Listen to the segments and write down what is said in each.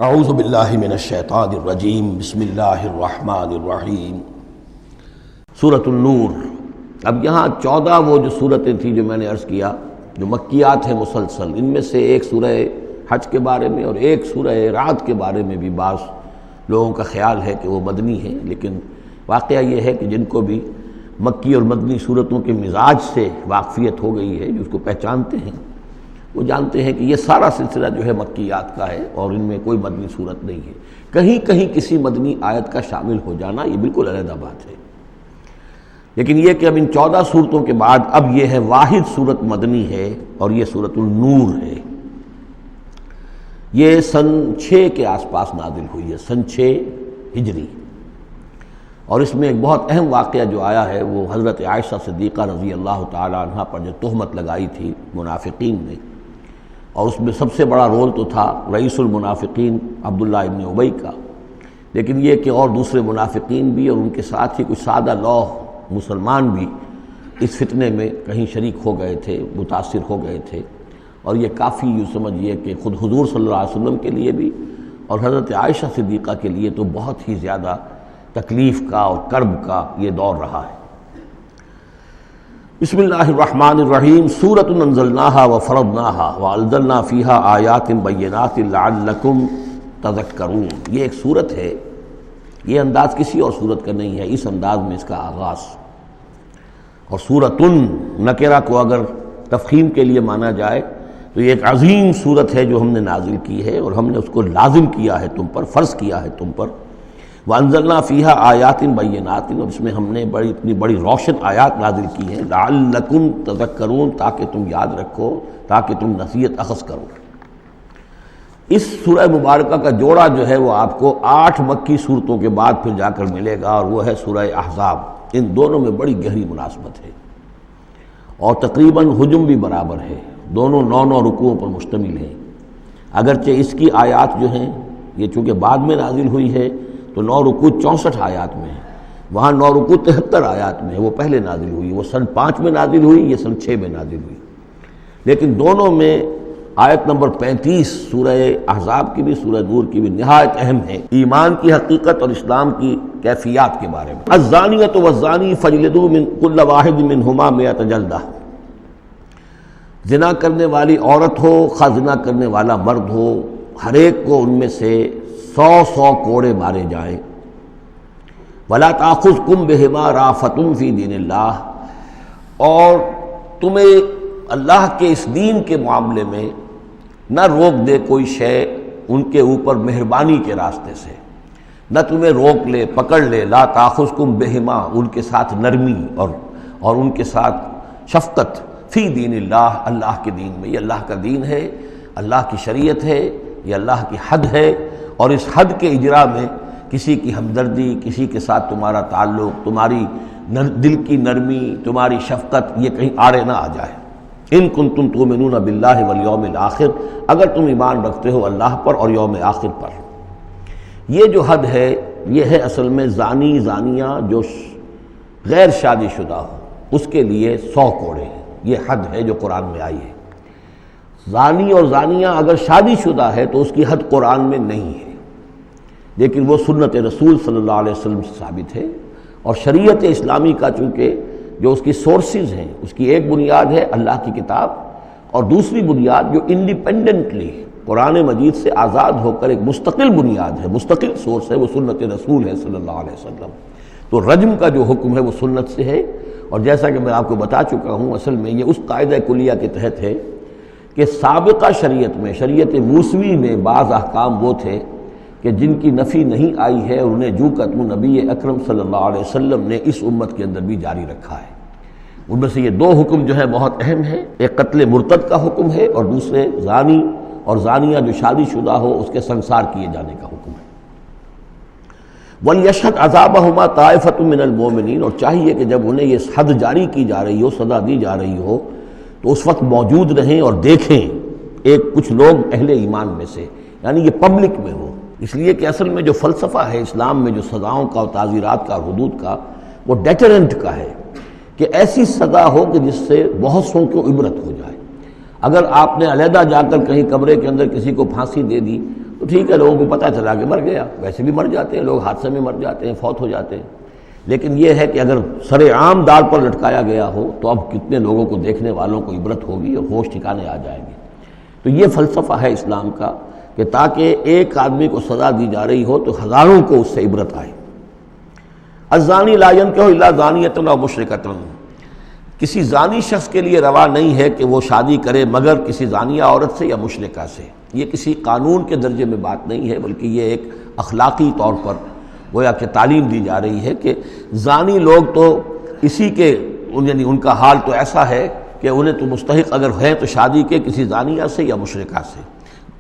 اعوذ باللہ من الشیطان الرجیم بسم اللہ الرحمن الرحیم سورۃ النور۔ اب یہاں 14 وہ جو صورتیں تھیں جو میں نے عرض کیا جو مکیات ہیں مسلسل، ان میں سے ایک سورہ حج کے بارے میں اور ایک سورہ رعد کے بارے میں بھی بعض لوگوں کا خیال ہے کہ وہ مدنی ہیں، لیکن واقعہ یہ ہے کہ جن کو بھی مکی اور مدنی صورتوں کے مزاج سے واقفیت ہو گئی ہے، جو اس کو پہچانتے ہیں، وہ جانتے ہیں کہ یہ سارا سلسلہ جو ہے مکیات کا ہے اور ان میں کوئی مدنی صورت نہیں ہے۔ کہیں کہیں کسی مدنی آیت کا شامل ہو جانا یہ بالکل علیحدہ بات ہے، لیکن یہ کہ اب ان 14 صورتوں کے بعد اب یہ ہے واحد صورت مدنی ہے اور یہ سورۃ النور ہے۔ یہ سن 6 کے آس پاس نازل ہوئی ہے، سن 6 ہجری، اور اس میں ایک بہت اہم واقعہ جو آیا ہے وہ حضرت عائشہ صدیقہ رضی اللہ تعالی عنہ پر جو تہمت لگائی تھی منافقین نے، اور اس میں سب سے بڑا رول تو تھا رئیس المنافقین عبداللہ ابن ابی کا، لیکن یہ کہ اور دوسرے منافقین بھی اور ان کے ساتھ ہی کچھ سادہ لوح مسلمان بھی اس فتنے میں کہیں شریک ہو گئے تھے، متاثر ہو گئے تھے، اور یہ کافی یوں سمجھیے کہ خود حضور صلی اللہ علیہ وسلم کے لیے بھی اور حضرت عائشہ صدیقہ کے لیے تو بہت ہی زیادہ تکلیف کا اور کرب کا یہ دور رہا ہے۔ بسم اللہ الرحمن الرحیم سورۃ انزلناها وفرضناها وانزلنا فیها آیات بینات لعلکم تذکرون۔ یہ ایک سورت ہے، یہ انداز کسی اور سورت کا نہیں ہے، اس انداز میں اس کا آغاز، اور سورۃ نکرہ کو اگر تفہیم کے لیے مانا جائے تو یہ ایک عظیم سورت ہے جو ہم نے نازل کی ہے اور ہم نے اس کو لازم کیا ہے تم پر، فرض کیا ہے تم پر۔ وانزلنا فیہا آیات بینات، اور اس میں ہم نے اتنی بڑی روشن آیات نازل کی ہیں، لعلکم تذکرون، تاکہ تم یاد رکھو، تاکہ تم نصیحت اخذ کرو۔ اس سورہ مبارکہ کا جوڑا جو ہے وہ آپ کو 8 مکی صورتوں کے بعد پھر جا کر ملے گا، اور وہ ہے سورہ احزاب۔ ان دونوں میں بڑی گہری مناسبت ہے اور تقریباً حجم بھی برابر ہے، دونوں 9 رکوعوں پر مشتمل ہیں، اگرچہ اس کی آیات جو ہیں یہ چونکہ بعد میں نازل ہوئی ہے تو 9 رکوع 64 آیات میں ہے، وہاں 9 رکوع 73 آیات میں ہے، وہ پہلے نازل ہوئی، وہ سن 5 میں نازل ہوئی، یہ سن 6 میں نازل ہوئی، لیکن دونوں میں آیت نمبر 35 سورہ احزاب کی بھی سورہ نور کی بھی نہایت اہم ہے، ایمان کی حقیقت اور اسلام کی کیفیات کے بارے میں۔ الزانیۃ والزانی فاجلدوا من کل واحد منہما 100 جلدہ، زنا کرنے والی عورت ہو خواہ زنا کرنے والا مرد ہو، ہر ایک کو ان میں سے 100 کوڑے مارے جائیں۔ وَلَا تَأْخُذْكُمْ بِهِمَا رَأْفَةٌ فِي دِينِ اللَّهِ، اور تمہیں اللہ کے اس دین کے معاملے میں نہ روک دے کوئی شے ان کے اوپر مہربانی کے راستے سے، نہ تمہیں روک لے پکڑ لے، لا تأخذكم بِهِمَا، ان کے ساتھ نرمی اور ان کے ساتھ شفقت، فی دین اللہ، اللہ کے دین میں، یہ اللہ کا دین ہے، اللہ کی شریعت ہے، یہ اللہ کی حد ہے، اور اس حد کے اجرا میں کسی کی ہمدردی، کسی کے ساتھ تمہارا تعلق، تمہاری دل کی نرمی، تمہاری شفقت یہ کہیں آڑے نہ آ جائے۔ ان کنتم تؤمنون باللہ والیوم الآخر، اگر تم ایمان رکھتے ہو اللہ پر اور یوم آخر پر۔ یہ جو حد ہے یہ ہے اصل میں زانی زانیہ جو غیر شادی شدہ ہو اس کے لیے 100 کوڑے ہیں، یہ حد ہے جو قرآن میں آئی ہے۔ زانی اور زانیہ اگر شادی شدہ ہے تو اس کی حد قرآن میں نہیں ہے، لیکن وہ سنت رسول صلی اللہ علیہ وسلم سے ثابت ہے، اور شریعت اسلامی کا چونکہ جو اس کی سورسز ہیں، اس کی ایک بنیاد ہے اللہ کی کتاب، اور دوسری بنیاد جو انڈیپینڈنٹلی قرآن مجید سے آزاد ہو کر ایک مستقل بنیاد ہے، مستقل سورس ہے، وہ سنت رسول ہے صلی اللہ علیہ وسلم۔ تو رجم کا جو حکم ہے وہ سنت سے ہے، اور جیسا کہ میں آپ کو بتا چکا ہوں اصل میں یہ اس قاعدہ کلیہ کے تحت ہے کہ سابقہ شریعت میں، شریعت موسوی میں بعض احکام وہ تھے کہ جن کی نفی نہیں آئی ہے، اور انہیں جو کہ نبی اکرم صلی اللہ علیہ وسلم نے اس امت کے اندر بھی جاری رکھا ہے۔ ان میں سے یہ 2 حکم جو ہے بہت اہم ہے، ایک قتل مرتد کا حکم ہے، اور دوسرے زانی اور زانیہ جو شادی شدہ ہو اس کے سنسار کیے جانے کا حکم ہے۔ وَلْيَشْهَدْ عَذَابَهُمَا طَائِفَةٌ مِّنَ الْمُؤْمِنِينَ، اور چاہیے کہ جب انہیں یہ حد جاری کی جا رہی ہو، سزا دی جا رہی ہو، تو اس وقت موجود رہیں اور دیکھیں کچھ لوگ اہل ایمان میں سے، یعنی یہ پبلک میں ہو، اس لیے کہ اصل میں جو فلسفہ ہے اسلام میں جو سزاؤں کا اور تعزیرات کا اور حدود کا، وہ ڈیٹرنٹ کا ہے کہ ایسی سزا ہو کہ جس سے بہت سوں کو عبرت ہو جائے۔ اگر آپ نے علیحدہ جا کر کہیں کمرے کے اندر کسی کو پھانسی دے دی تو ٹھیک ہے، لوگوں کو پتہ چلا کہ مر گیا، ویسے بھی مر جاتے ہیں لوگ، حادثے میں مر جاتے ہیں، فوت ہو جاتے ہیں، لیکن یہ ہے کہ اگر سر عام دار پر لٹکایا گیا ہو تو اب کتنے لوگوں کو، دیکھنے والوں کو عبرت ہوگی اور ہوش ٹھکانے آ جائیں گے۔ تو یہ فلسفہ ہے اسلام کا کہ تاکہ ایک آدمی کو سزا دی جا رہی ہو تو ہزاروں کو اس سے عبرت آئے۔ الزانی لا ينکح الا زانیۃ او مشرکۃ، کسی زانی شخص کے لیے روا نہیں ہے کہ وہ شادی کرے مگر کسی زانیہ عورت سے یا مشرکہ سے۔ یہ کسی قانون کے درجے میں بات نہیں ہے، بلکہ یہ ایک اخلاقی طور پر گویا کہ تعلیم دی جا رہی ہے کہ زانی لوگ تو اسی کے، یعنی ان کا حال تو ایسا ہے کہ انہیں تو مستحق اگر ہے تو شادی کے کسی زانیہ سے یا مشرکہ سے۔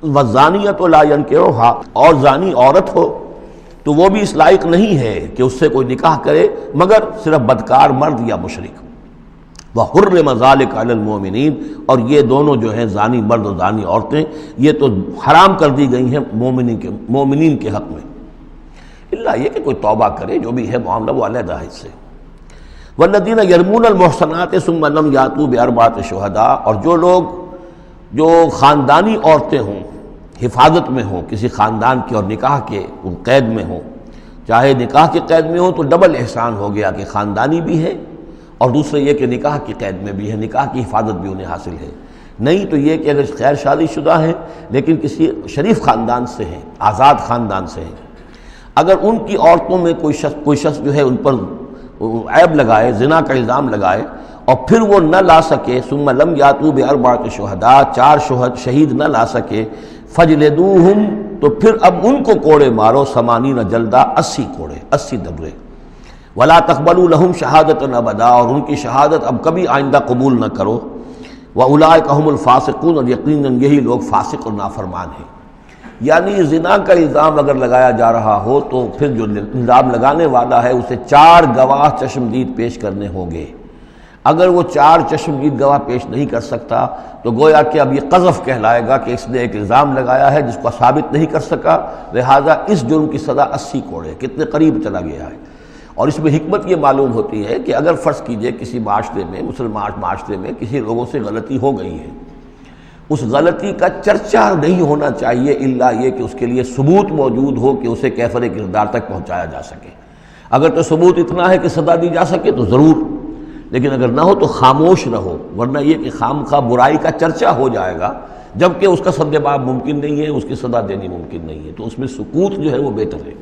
وَالزَّانِيَةُ لَا يَنكِحُهَا، اور زانی عورت ہو تو وہ بھی اس لائق نہیں ہے کہ اس سے کوئی نکاح کرے مگر صرف بدکار مرد یا مشرک۔ وَحُرِّمَ ذَلِكَ عَلَى الْمُؤْمِنِينَ، اور یہ دونوں جو ہیں زانی مرد اور زانی عورتیں یہ تو حرام کر دی گئی ہیں مومنین کے حق میں، اللہ یہ کہ کوئی توبہ کرے، جو بھی ہے معاملہ وہ علیحدہ ہے اس سے۔ وَالَّذِينَ يَرْمُونَ الْمُحْصَنَاتِ ثُمَّ لَمْ يَأْتُوا بِأَرْبَعَةِ شُهَدَاءَ، اور جو لوگ جو خاندانی عورتیں ہوں، حفاظت میں ہوں کسی خاندان کی اور نکاح کے قید میں ہوں، چاہے نکاح کے قید میں ہوں تو ڈبل احسان ہو گیا کہ خاندانی بھی ہے اور دوسرے یہ کہ نکاح کی قید میں بھی ہے، نکاح کی حفاظت بھی انہیں حاصل ہے۔ نہیں تو یہ کہ اگر غیر شادی شدہ ہیں لیکن کسی شریف خاندان سے ہیں، آزاد خاندان سے ہیں، اگر ان کی عورتوں میں کوئی شخص جو ہے ان پر عیب لگائے، زنا کا الزام لگائے اور پھر وہ نہ لا سکے، ثم لم یاتوا باربعۃ شہداء، 4 شہید نہ لا سکے، فجلدوہم، تو پھر اب ان کو کوڑے مارو، 80 جلدہ، 80 کوڑے، 80 دبرے، ولا تقبلوا لهم شہادۃ ابدا، اور ان کی شہادت اب کبھی آئندہ قبول نہ کرو، واولئک هم الفاسقون، اور یقیناً یہی لوگ فاسق اور نافرمان ہیں۔ یعنی زنا کا الزام اگر لگایا جا رہا ہو تو پھر جو الزام لگانے والا ہے اسے 4 گواہ چشمدید پیش کرنے ہوں گے۔ اگر وہ 4 چشمدید گواہ پیش نہیں کر سکتا تو گویا کہ اب یہ قذف کہلائے گا کہ اس نے ایک الزام لگایا ہے جس کو ثابت نہیں کر سکا، لہذا اس جرم کی سزا 80 کوڑے، کتنے قریب چلا گیا ہے۔ اور اس میں حکمت یہ معلوم ہوتی ہے کہ اگر فرض کیجئے کسی معاشرے میں، مسلمان معاشرے میں کسی لوگوں سے غلطی ہو گئی ہے، اس غلطی کا چرچا نہیں ہونا چاہیے الا یہ کہ اس کے لیے ثبوت موجود ہو کہ اسے کیفر کردار تک پہنچایا جا سکے۔ اگر تو ثبوت اتنا ہے کہ سزا دی جا سکے تو ضرور، لیکن اگر نہ ہو تو خاموش رہو، ورنہ یہ کہ خامخواہ برائی کا چرچا ہو جائے گا جبکہ اس کا سد باب ممکن نہیں ہے، اس کی سزا دینی ممکن نہیں ہے، تو اس میں سکوت جو ہے وہ بہتر ہے۔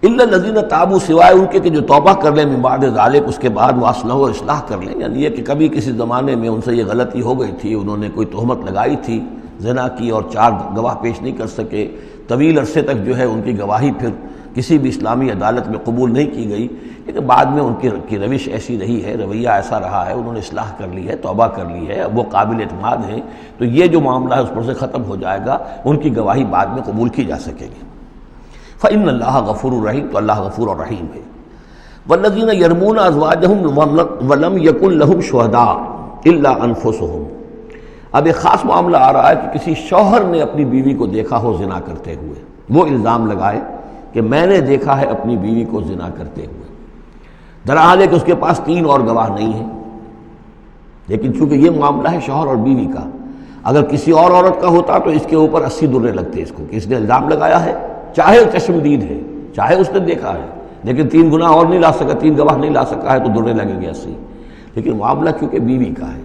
الا الذین تابوا، سوائے ان کے کہ جو توبہ کر لیں من بعد ذالک، اس کے بعد وہ اصلاح و اصلاح کر لیں، یعنی یہ کہ کبھی کسی زمانے میں ان سے یہ غلطی ہو گئی تھی، انہوں نے کوئی تہمت لگائی تھی زنا کی اور 4 گواہ پیش نہیں کر سکے، طویل عرصے تک جو ہے ان کی گواہی پھر کسی بھی اسلامی عدالت میں قبول نہیں کی گئی، لیکن بعد میں ان کی روش ایسی رہی ہے، رویہ ایسا رہا ہے، انہوں نے اصلاح کر لی ہے، توبہ کر لی ہے، اب وہ قابل اعتماد ہیں، تو یہ جو معاملہ ہے اس پر سے ختم ہو جائے گا، ان کی گواہی بعد میں قبول کی جا سکے گی۔ فإن اللہ غفور الرحیم، تو اللہ غفور الرحیم ہے۔ والذین یرمون ازواجہم ولم یکن لہم شہداء الا انفسہم، اب ایک خاص معاملہ آ رہا ہے کہ کسی شوہر نے اپنی بیوی کو دیکھا ہو زنا کرتے ہوئے، وہ الزام لگائے کہ میں نے دیکھا ہے اپنی بیوی کو زنا کرتے ہوئے، درحال ہے کہ اس کے پاس 3 اور گواہ نہیں ہیں، لیکن چونکہ یہ معاملہ ہے شوہر اور بیوی کا، اگر کسی اور عورت کا ہوتا تو اس کے اوپر 80 درے لگتے اس کو کہ اس نے الزام لگایا ہے، چاہے چشمدید ہے، چاہے اس نے دیکھا ہے، لیکن 3 گناہ اور نہیں لا سکا، 3 گواہ نہیں لا سکا ہے تو درے لگے گے 80۔ لیکن معاملہ چونکہ بیوی کا ہے،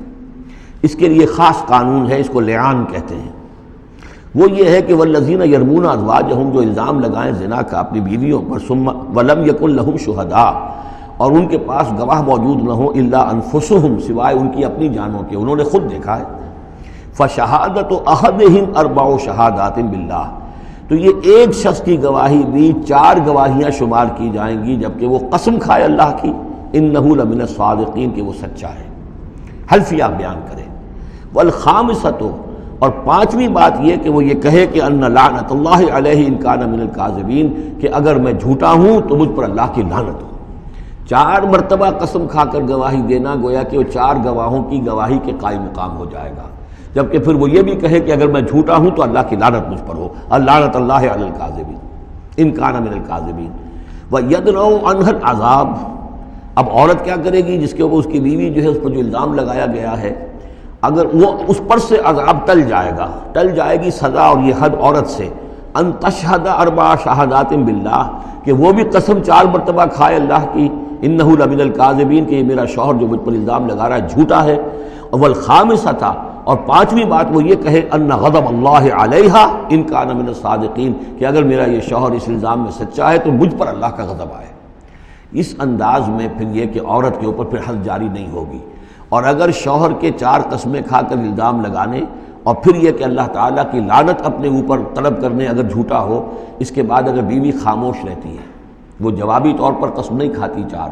اس کے لیے خاص قانون ہے، اس کو لعان کہتے ہیں۔ وہ یہ ہے کہ والذین یرمون ازواجہم، جو الزام لگائیں زنا کا اپنی بیویوں پر، ثم ولم یکن لہم شہداء، اور ان کے پاس گواہ موجود نہ ہو، الا انفسہم، سوائے ان کی اپنی جانوں کے، انہوں نے خود دیکھا ہے، فشہادۃ احدہم 4 شہادات باللہ، تو یہ ایک شخص کی گواہی بھی 4 گواہیاں شمار کی جائیں گی جبکہ وہ قسم کھائے اللہ کی، انہ لمن الصادقین، کہ وہ سچا ہے، حلفیہ بیان کرے۔ والخامسۃ، اور 5ویں بات یہ کہ وہ یہ کہے کہ ان لعنت اللہ علیہ ان کان من الکاذبین، کہ اگر میں جھوٹا ہوں تو مجھ پر اللہ کی لعنت ہو۔ 4 مرتبہ قسم کھا کر گواہی دینا گویا کہ وہ 4 گواہوں کی گواہی کے قائم مقام ہو جائے گا، جبکہ پھر وہ یہ بھی کہے کہ اگر میں جھوٹا ہوں تو اللہ کی لعنت مجھ پر ہو، اللعنت اللہ علی الکاذبین ان کان من الکاذبین۔ وَيَدْرَوْ عَنْهَا الْعَذَابَ، اب عورت کیا کرے گی جس کے اوپر اس کی بیوی جو ہے اس پر جو الزام لگایا گیا ہے، اگر وہ اس پر سے عذاب ٹل جائے گا، ٹل جائے گی سزا اور یہ حد عورت سے، ان تشہد اربع شہادات باللہ، کہ وہ بھی قسم 4 مرتبہ کھائے اللہ کی، انہ لمن الکاذبین، کہ یہ میرا شوہر جو مجھ پر الزام لگا رہا ہے جھوٹا ہے، والخامسۃ، اور 5ویں بات وہ یہ کہے ان غضب اللہ علیہا ان کان من الصادقین، کہ اگر میرا یہ شوہر اس الزام میں سچا ہے تو مجھ پر اللہ کا غضب آئے۔ اس انداز میں پھر یہ کہ عورت کے اوپر پھر حد جاری نہیں ہوگی، اور اگر شوہر کے 4 قسمیں کھا کر الزام لگانے اور پھر یہ کہ اللہ تعالیٰ کی لعنت اپنے اوپر طلب کرنے اگر جھوٹا ہو، اس کے بعد اگر بیوی خاموش رہتی ہے، وہ جوابی طور پر قسم نہیں کھاتی 4،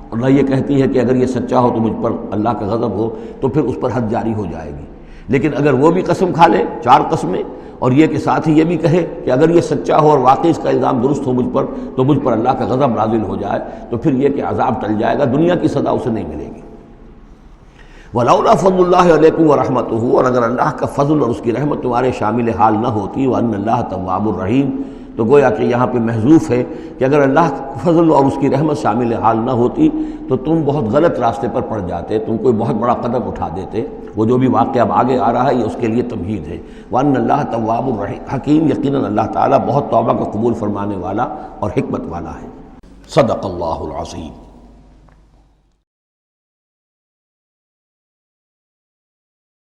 اور نہ یہ کہتی ہے کہ اگر یہ سچا ہو تو مجھ پر اللہ کا غضب ہو، تو پھر اس پر حد جاری ہو جائے گی۔ لیکن اگر وہ بھی قسم کھا لے 4 قسمیں، اور یہ کہ ساتھ ہی یہ بھی کہے کہ اگر یہ سچا ہو اور واقعی اس کا الزام درست ہو مجھ پر، تو مجھ پر اللہ کا غضب نازل ہو جائے، تو پھر یہ کہ عذاب ٹل جائے گا، دنیا کی سزا اسے نہیں ملے گی۔ وَلَوْلَا فَضْلُ اللَّهِ عَلَيْكُمْ وَرَحْمَتُهُ، اور اگر اللہ کا فضل اور اس کی رحمت تمہارے شامل حال نہ ہوتی، وَأَنَّ اللَّهَ تَوَّابٌ رَحِيمٌ، تو گویا کہ یہاں پہ محذوف ہے کہ اگر اللہ کا فضل اور اس کی رحمت شامل حال نہ ہوتی تو تم بہت غلط راستے پر پڑ جاتے، تم کوئی بہت بڑا قدم اٹھا دیتے۔ وہ جو بھی واقعہ اب آگے آ رہا ہے یہ اس کے لیے تمہید ہے۔ وَأَنَّ اللَّهَ تَوَّابٌ حکیم، یقیناً اللہ تعالیٰ بہت توبہ کا قبول فرمانے والا اور حکمت والا ہے۔ صدق اللہ العظیم۔